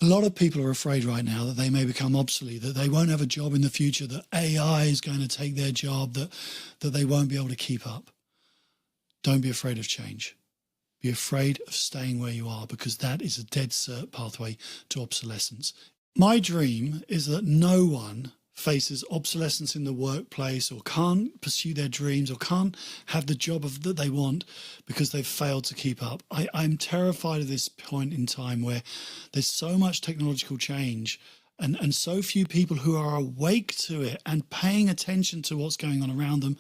A lot of people are afraid right now that they may become obsolete, that they won't have a job in the future, that AI is going to take their job, that they won't be able to keep up. Don't be afraid of change. Be afraid of staying where you are, because that is a dead cert pathway to obsolescence. My dream is that no one faces obsolescence in the workplace, or can't pursue their dreams, or can't have the job that they want because they've failed to keep up. I'm terrified of this point in time where there's so much technological change and so few people who are awake to it and paying attention to what's going on around them,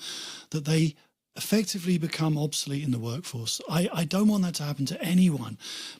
that they effectively become obsolete in the workforce. I don't want that to happen to anyone,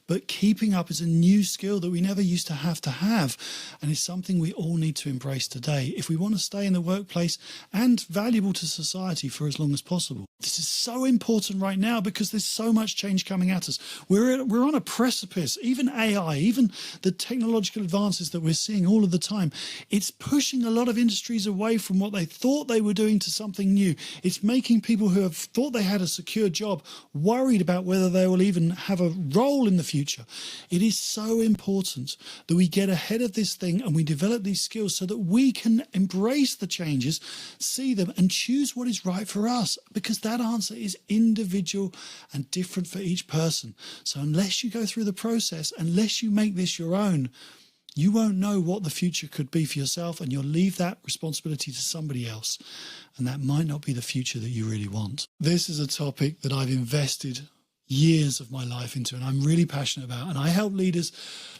but keeping up is a new skill that we never used to have, and it's something we all need to embrace today if we want to stay in the workplace and valuable to society for as long as possible. This is so important right now because there's so much change coming at us. We're on a precipice. Even AI, even the technological advances that we're seeing all of the time, it's pushing a lot of industries away from what they thought they were doing to something new. It's making people who have thought they had a secure job worried about whether they will even have a role in the future. It is so important that we get ahead of this thing and we develop these skills so that we can embrace the changes, see them, and choose what is right for us, because that answer is individual and different for each person. So unless you go through the process, unless you make this your own, you won't know what the future could be for yourself, and you'll leave that responsibility to somebody else. And that might not be the future that you really want. This is a topic that I've invested years of my life into, and I'm really passionate about. And I help leaders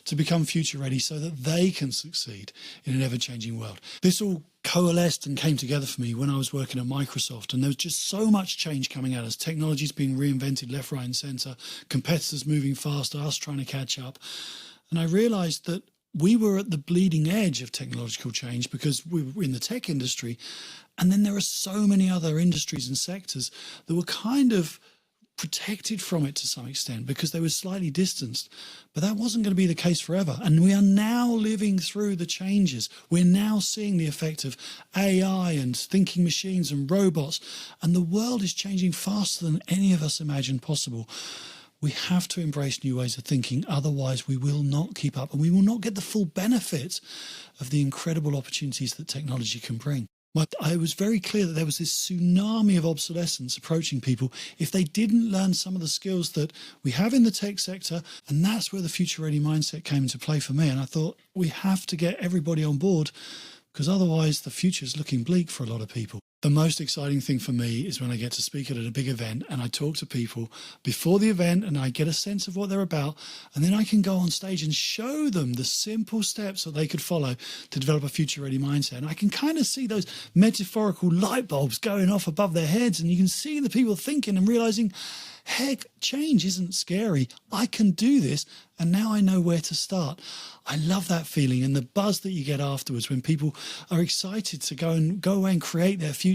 to become future ready so that they can succeed in an ever-changing world. This all coalesced and came together for me when I was working at Microsoft, and there was just so much change coming at us. Technologies being reinvented left, right and center, competitors moving faster, us trying to catch up. And I realized that we were at the bleeding edge of technological change because we were in the tech industry. And then there are so many other industries and sectors that were kind of protected from it to some extent because they were slightly distanced. But that wasn't going to be the case forever. And we are now living through the changes. We're now seeing the effect of AI and thinking machines and robots. And the world is changing faster than any of us imagined possible. We have to embrace new ways of thinking, otherwise we will not keep up and we will not get the full benefit of the incredible opportunities that technology can bring. But I was very clear that there was this tsunami of obsolescence approaching people if they didn't learn some of the skills that we have in the tech sector, and that's where the future ready mindset came into play for me. And I thought we have to get everybody on board, because otherwise the future is looking bleak for a lot of people. The most exciting thing for me is when I get to speak at a big event and I talk to people before the event and I get a sense of what they're about, and then I can go on stage and show them the simple steps that they could follow to develop a future ready mindset. And I can kind of see those metaphorical light bulbs going off above their heads, and you can see the people thinking and realizing, heck, change isn't scary. I can do this, and now I know where to start. I love that feeling and the buzz that you get afterwards when people are excited to go away and create their future.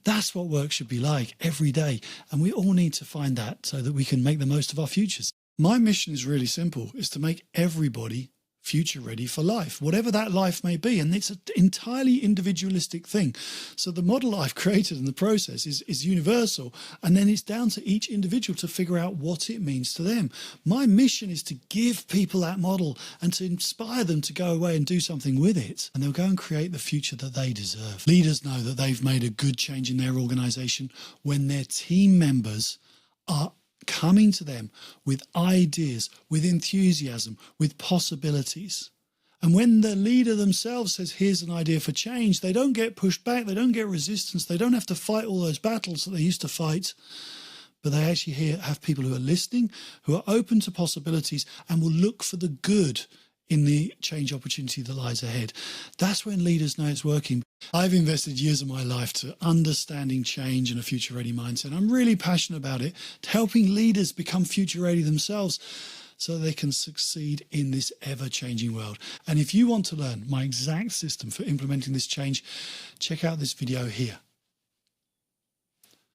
That's what work should be like every day, and we all need to find that so that we can make the most of our futures. My mission is really simple. It's to make everybody future ready for life, whatever that life may be. And it's an entirely individualistic thing. So the model I've created in the process is universal. And then it's down to each individual to figure out what it means to them. My mission is to give people that model and to inspire them to go away and do something with it. And they'll go and create the future that they deserve. Leaders know that they've made a good change in their organization when their team members are coming to them with ideas, with enthusiasm, with possibilities. And when the leader themselves says, here's an idea for change, they don't get pushed back, they don't get resistance, they don't have to fight all those battles that they used to fight, but they actually have people who are listening, who are open to possibilities and will look for the good in the change opportunity that lies ahead. That's when leaders know it's working. I've invested years of my life to understanding change and a future ready mindset. I'm really passionate about it, to helping leaders become future ready themselves so they can succeed in this ever-changing world. And if you want to learn my exact system for implementing this change, check out this video here.